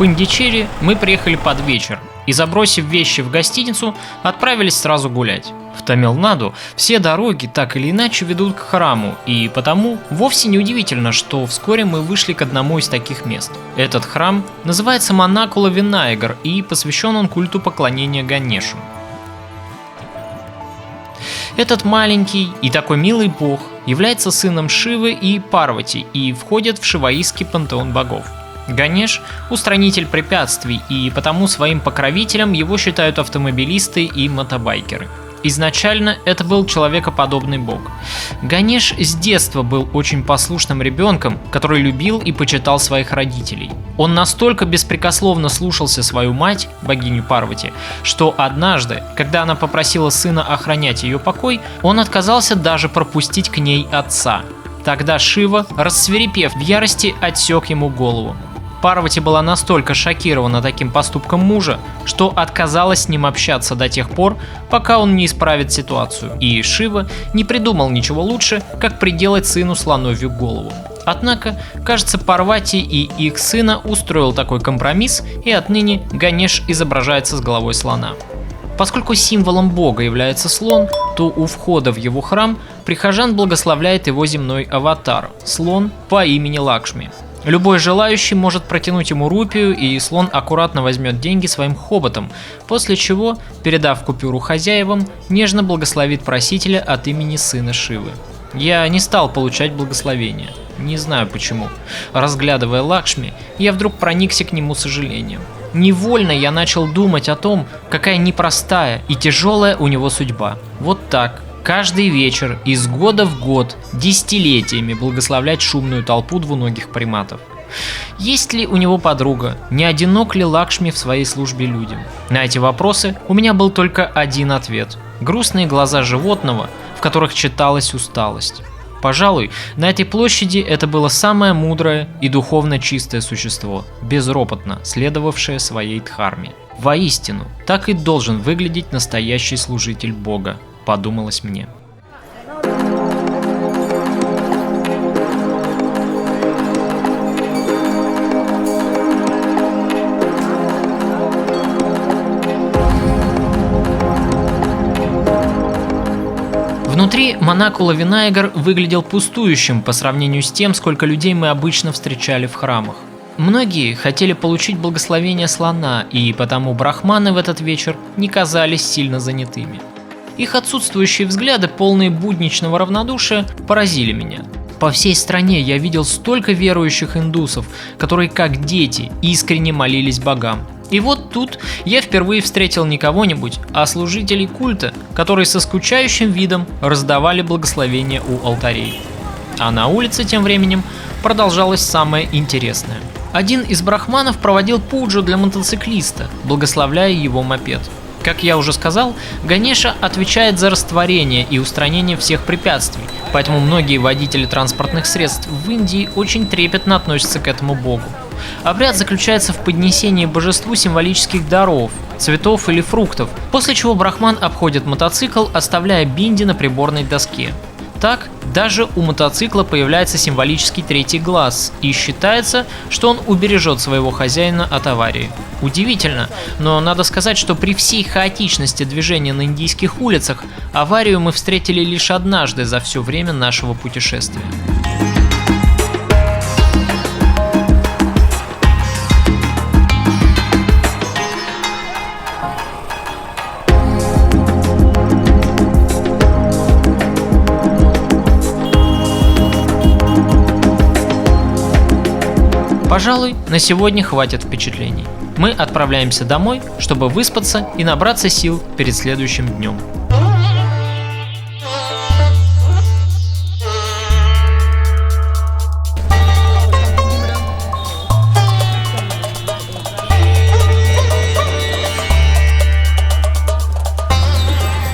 Пандичери мы приехали под вечер и, забросив вещи в гостиницу, отправились сразу гулять. В Тамилнаду все дороги так или иначе ведут к храму, и потому вовсе не удивительно, что вскоре мы вышли к одному из таких мест. Этот храм называется Манакула Винайгар, и посвящен он культу поклонения Ганешу. Этот маленький и такой милый бог является сыном Шивы и Парвати и входит в шиваистский пантеон богов. Ганеш – устранитель препятствий, и потому своим покровителем его считают автомобилисты и мотобайкеры. Изначально это был человекоподобный бог. Ганеш с детства был очень послушным ребенком, который любил и почитал своих родителей. Он настолько беспрекословно слушался свою мать, богиню Парвати, что однажды, когда она попросила сына охранять ее покой, он отказался даже пропустить к ней отца. Тогда Шива, рассвирепев в ярости, отсек ему голову. Парвати была настолько шокирована таким поступком мужа, что отказалась с ним общаться до тех пор, пока он не исправит ситуацию, и Шива не придумал ничего лучше, как приделать сыну слоновью голову. Однако, кажется, Парвати и их сына устроил такой компромисс, и отныне Ганеш изображается с головой слона. Поскольку символом бога является слон, то у входа в его храм прихожан благословляет его земной аватар – слон по имени Лакшми. Любой желающий может протянуть ему рупию, и слон аккуратно возьмет деньги своим хоботом, после чего, передав купюру хозяевам, нежно благословит просителя от имени сына Шивы. Я не стал получать благословение. Не знаю почему. Разглядывая Лакшми, я вдруг проникся к нему сожалением. Невольно я начал думать о том, какая непростая и тяжелая у него судьба. Вот так. Каждый вечер, из года в год, десятилетиями благословлять шумную толпу двуногих приматов. Есть ли у него подруга? Не одинок ли Лакшми в своей службе людям? На эти вопросы у меня был только один ответ. Грустные глаза животного, в которых читалась усталость. Пожалуй, на этой площади это было самое мудрое и духовно чистое существо, безропотно следовавшее своей дхарме. Воистину, так и должен выглядеть настоящий служитель Бога, подумалось мне. Внутри Манакула Винайгар выглядел пустующим по сравнению с тем, сколько людей мы обычно встречали в храмах. Многие хотели получить благословение слона, и потому брахманы в этот вечер не казались сильно занятыми. Их отсутствующие взгляды, полные будничного равнодушия, поразили меня. По всей стране я видел столько верующих индусов, которые как дети искренне молились богам. И вот тут я впервые встретил не кого-нибудь, а служителей культа, которые со скучающим видом раздавали благословения у алтарей. А на улице тем временем продолжалось самое интересное. Один из брахманов проводил пуджу для мотоциклиста, благословляя его мопед. Как я уже сказал, Ганеша отвечает за растворение и устранение всех препятствий, поэтому многие водители транспортных средств в Индии очень трепетно относятся к этому богу. Обряд заключается в поднесении божеству символических даров, цветов или фруктов, после чего брахман обходит мотоцикл, оставляя бинди на приборной доске. Так, даже у мотоцикла появляется символический третий глаз, и считается, что он убережет своего хозяина от аварии. Удивительно, но надо сказать, что при всей хаотичности движения на индийских улицах, аварию мы встретили лишь однажды за все время нашего путешествия. Пожалуй, на сегодня хватит впечатлений. Мы отправляемся домой, чтобы выспаться и набраться сил перед следующим днем.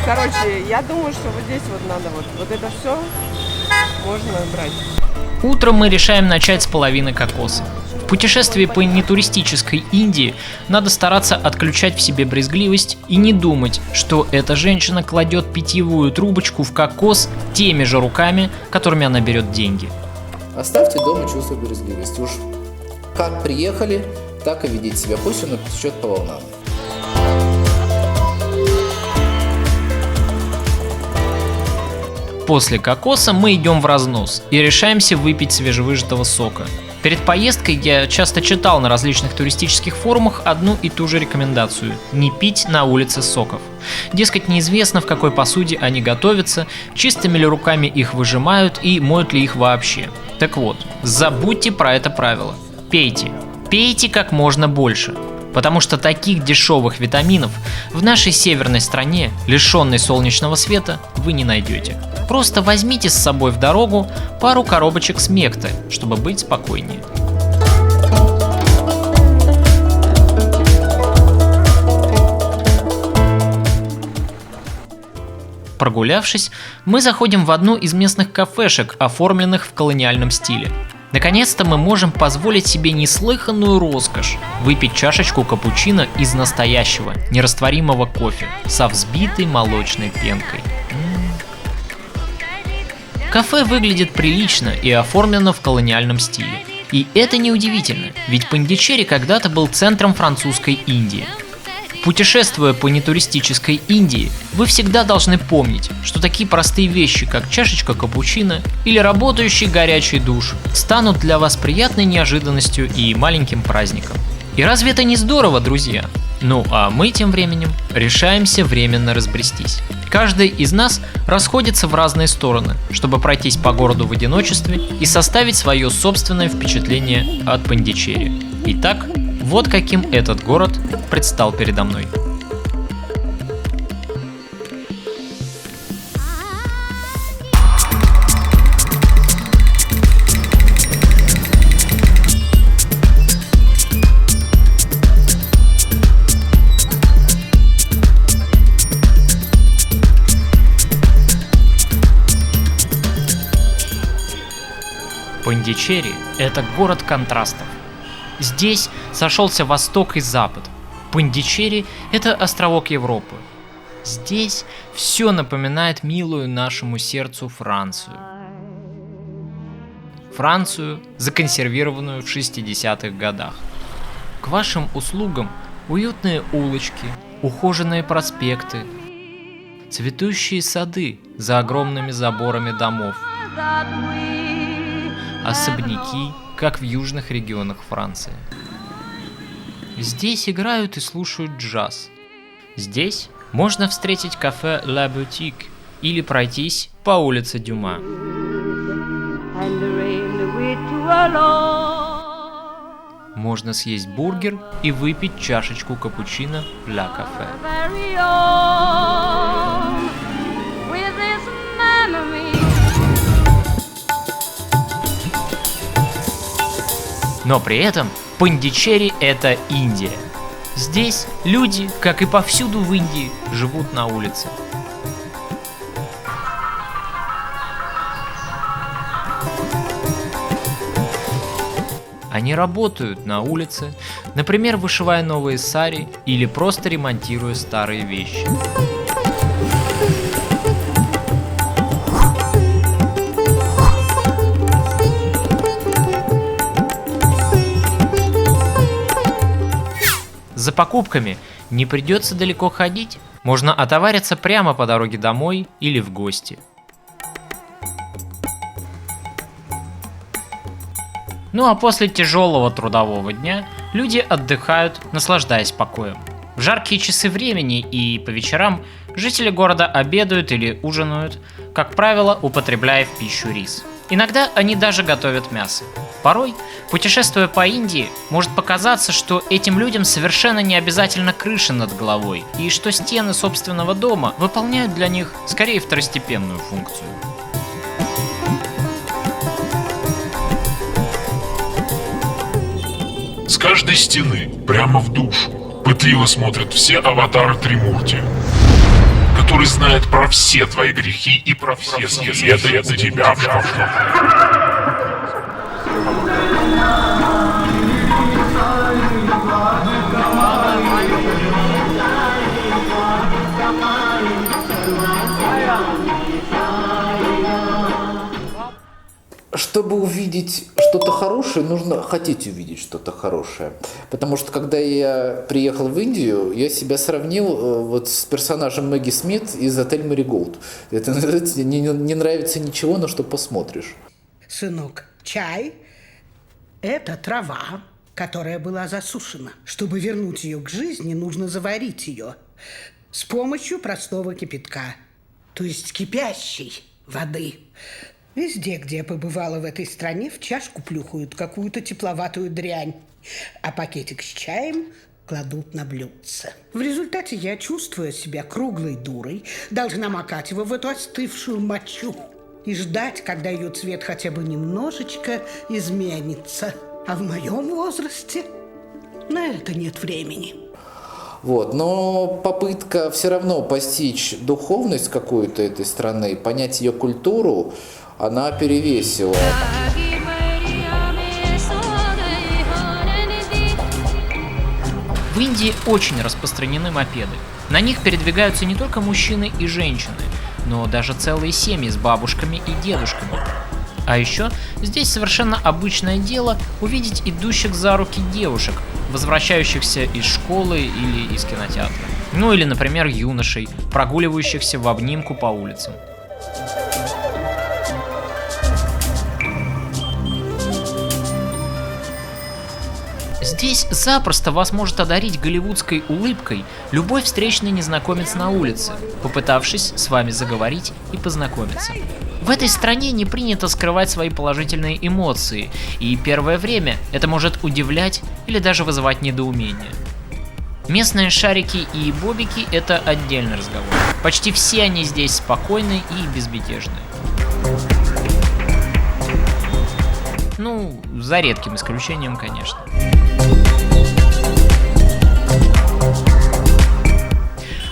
Короче, я думаю, что вот здесь вот надо вот это все можно брать. Утром мы решаем начать с половины кокоса. В путешествии по нетуристической Индии надо стараться отключать в себе брезгливость и не думать, что эта женщина кладет питьевую трубочку в кокос теми же руками, которыми она берет деньги. Оставьте дома чувство брезгливости. Уж как приехали, так и ведите себя, пусть он течет по волнам. После кокоса мы идем в разнос и решаемся выпить свежевыжатого сока. Перед поездкой я часто читал на различных туристических форумах одну и ту же рекомендацию – не пить на улице соков. Дескать, неизвестно, в какой посуде они готовятся, чистыми ли руками их выжимают и моют ли их вообще. Так вот, забудьте про это правило. Пейте. Пейте как можно больше. Потому что таких дешевых витаминов в нашей северной стране, лишенной солнечного света, вы не найдете. Просто возьмите с собой в дорогу пару коробочек смекты, чтобы быть спокойнее. Прогулявшись, мы заходим в одну из местных кафешек, оформленных в колониальном стиле. Наконец-то мы можем позволить себе неслыханную роскошь – выпить чашечку капучино из настоящего, нерастворимого кофе со взбитой молочной пенкой. Кафе выглядит прилично и оформлено в колониальном стиле. И это неудивительно, ведь Пондичерри когда-то был центром французской Индии. Путешествуя по нетуристической Индии, вы всегда должны помнить, что такие простые вещи, как чашечка капучино или работающий горячий душ, станут для вас приятной неожиданностью и маленьким праздником. И разве это не здорово, друзья? Ну а мы тем временем решаемся временно разбрестись. Каждый из нас расходится в разные стороны, чтобы пройтись по городу в одиночестве и составить свое собственное впечатление от Пондичерри. Итак, вот каким этот город предстал передо мной. Пондичерри – это город контрастов. Здесь сошелся Восток и Запад. Пондичерри – это островок Европы. Здесь все напоминает милую нашему сердцу Францию. Францию, законсервированную в 60-х годах. К вашим услугам уютные улочки, ухоженные проспекты, цветущие сады за огромными заборами домов, особняки, как в южных регионах Франции. Здесь играют и слушают джаз. Здесь можно встретить кафе La Boutique или пройтись по улице Дюма. Можно съесть бургер и выпить чашечку капучино в Ля Кафе. Но при этом Пондичерри – это Индия. Здесь люди, как и повсюду в Индии, живут на улице. Они работают на улице, например, вышивая новые сари или просто ремонтируя старые вещи. За покупками не придется далеко ходить, можно отовариться прямо по дороге домой или в гости. Ну а после тяжелого трудового дня люди отдыхают, наслаждаясь покоем. В жаркие часы времени и по вечерам жители города обедают или ужинают, как правило, употребляя в пищу рис. Иногда они даже готовят мясо. Порой, путешествуя по Индии, может показаться, что этим людям совершенно не обязательно крыша над головой, и что стены собственного дома выполняют для них скорее второстепенную функцию. С каждой стены, прямо в душу, пытливо смотрят все аватары Тримурти, который знает про все твои грехи и про все следы за тебя в шкафу. Чтобы увидеть что-то хорошее, нужно хотеть увидеть что-то хорошее. Потому что когда я приехал в Индию, я себя сравнил вот с персонажем Мэгги Смит из «Отель Мэриголд». Это называется «Не нравится ничего, но что посмотришь». Сынок, чай – это трава, которая была засушена. Чтобы вернуть ее к жизни, нужно заварить ее с помощью простого кипятка, то есть кипящей воды. Везде, где я побывала в этой стране, в чашку плюхают какую-то тепловатую дрянь, а пакетик с чаем кладут на блюдце. В результате я, чувствуя себя круглой дурой, должна макать его в эту остывшую мочу и ждать, когда ее цвет хотя бы немножечко изменится. А в моем возрасте на это нет времени. Вот. Но попытка все равно постичь духовность какую-то этой страны, понять ее культуру, она перевесила. В Индии очень распространены мопеды. На них передвигаются не только мужчины и женщины, но даже целые семьи с бабушками и дедушками. А еще здесь совершенно обычное дело увидеть идущих за руки девушек, возвращающихся из школы или из кинотеатра. Ну или, например, юношей, прогуливающихся в обнимку по улицам. Здесь запросто вас может одарить голливудской улыбкой любой встречный незнакомец на улице, попытавшись с вами заговорить и познакомиться. В этой стране не принято скрывать свои положительные эмоции, и первое время это может удивлять или даже вызывать недоумение. Местные шарики и бобики – это отдельный разговор. Почти все они здесь спокойны и безмятежны. Ну, за редким исключением, конечно.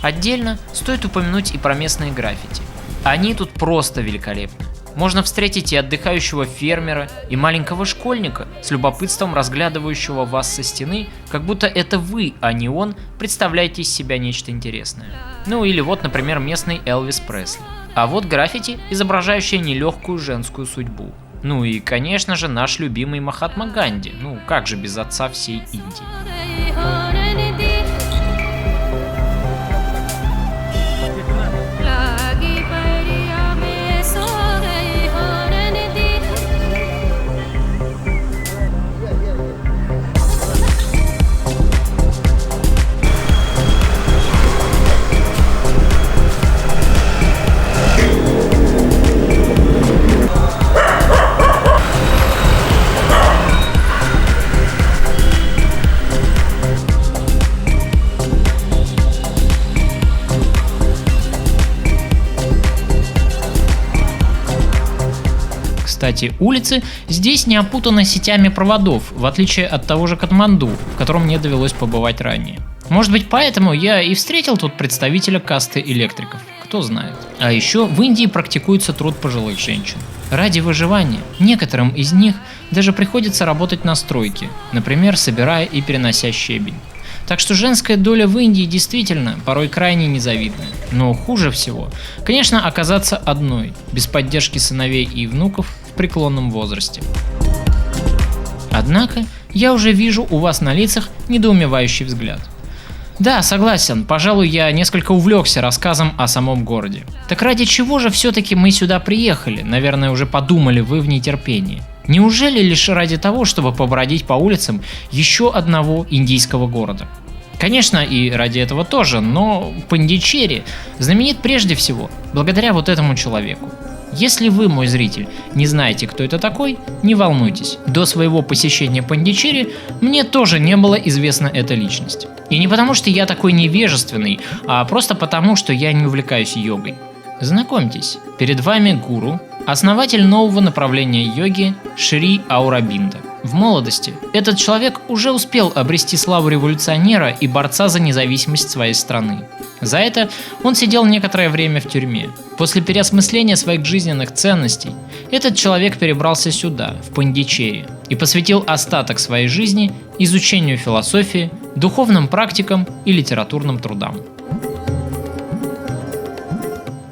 Отдельно стоит упомянуть и про местные граффити. Они тут просто великолепны. Можно встретить и отдыхающего фермера, и маленького школьника, с любопытством разглядывающего вас со стены, как будто это вы, а не он, представляете из себя нечто интересное. Ну или вот, например, местный Элвис Пресли. А вот граффити, изображающее нелегкую женскую судьбу. Ну и, конечно же, наш любимый Махатма Ганди. Ну, как же без отца всей Индии. Кстати, улицы здесь не опутаны сетями проводов, в отличие от того же Катманду, в котором мне довелось побывать ранее. Может быть, поэтому я и встретил тут представителя касты электриков, кто знает. А еще в Индии практикуется труд пожилых женщин. Ради выживания некоторым из них даже приходится работать на стройке, например, собирая и перенося щебень. Так что женская доля в Индии действительно порой крайне незавидная. Но хуже всего, конечно, оказаться одной, без поддержки сыновей и внуков в преклонном возрасте. Однако, я уже вижу у вас на лицах недоумевающий взгляд. Да, согласен, пожалуй, я несколько увлекся рассказом о самом городе. Так ради чего же все-таки мы сюда приехали? Наверное, уже подумали вы в нетерпении. Неужели лишь ради того, чтобы побродить по улицам еще одного индийского города? Конечно, и ради этого тоже, но Пандичерри знаменит прежде всего благодаря вот этому человеку. Если вы, мой зритель, не знаете, кто это такой, не волнуйтесь. До своего посещения Пандичерри мне тоже не была известна эта личность. И не потому, что я такой невежественный, а просто потому, что я не увлекаюсь йогой. Знакомьтесь, перед вами гуру, основатель нового направления йоги Шри Аурабинда. В молодости этот человек уже успел обрести славу революционера и борца за независимость своей страны. За это он сидел некоторое время в тюрьме. После переосмысления своих жизненных ценностей этот человек перебрался сюда, в Пандичерри, и посвятил остаток своей жизни изучению философии, духовным практикам и литературным трудам.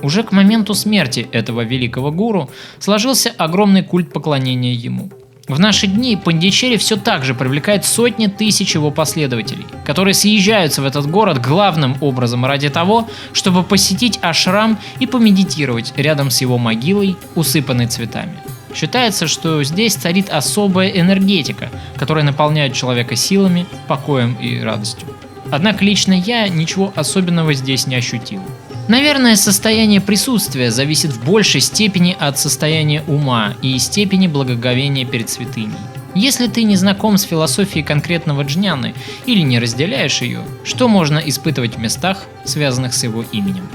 Уже к моменту смерти этого великого гуру сложился огромный культ поклонения ему. В наши дни Пондичерри все так же привлекает сотни тысяч его последователей, которые съезжаются в этот город главным образом ради того, чтобы посетить ашрам и помедитировать рядом с его могилой, усыпанной цветами. Считается, что здесь царит особая энергетика, которая наполняет человека силами, покоем и радостью. Однако лично я ничего особенного здесь не ощутил. Наверное, состояние присутствия зависит в большей степени от состояния ума и степени благоговения перед святыней. Если ты не знаком с философией конкретного джняны или не разделяешь ее, что можно испытывать в местах, связанных с его именем?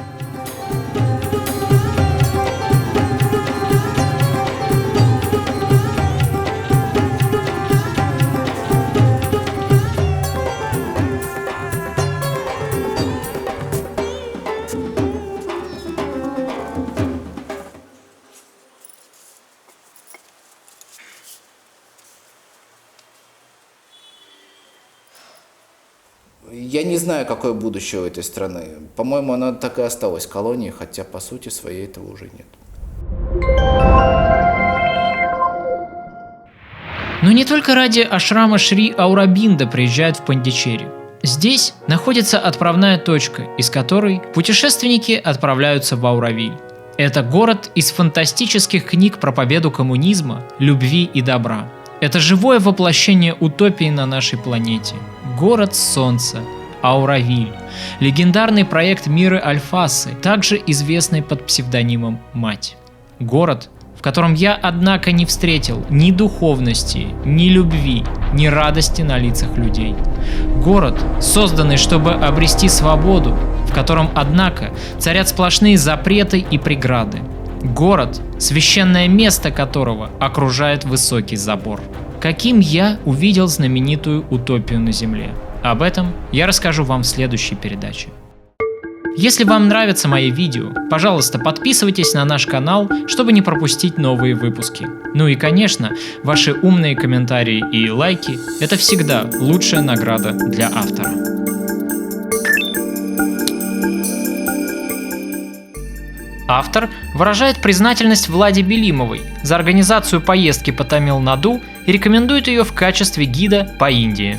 Я не знаю, какое будущее у этой страны. По-моему, она так и осталась колонией, хотя по сути своей этого уже нет. Но не только ради ашрама Шри Аурабинда приезжают в Пондичерри. Здесь находится отправная точка, из которой путешественники отправляются в Ауравиль. Это город из фантастических книг про победу коммунизма, любви и добра. Это живое воплощение утопии на нашей планете. Город солнца, Ауравиль. Легендарный проект Миры Альфасы, также известный под псевдонимом Мать. Город, в котором я, однако, не встретил ни духовности, ни любви, ни радости на лицах людей. Город, созданный, чтобы обрести свободу, в котором, однако, царят сплошные запреты и преграды. Город, священное место которого окружает высокий забор. Каким я увидел знаменитую утопию на Земле? Об этом я расскажу вам в следующей передаче. Если вам нравятся мои видео, пожалуйста, подписывайтесь на наш канал, чтобы не пропустить новые выпуски. Ну и, конечно, ваши умные комментарии и лайки – это всегда лучшая награда для автора. Автор выражает признательность Владе Белимовой за организацию поездки по Тамил-Наду и рекомендует ее в качестве гида по Индии.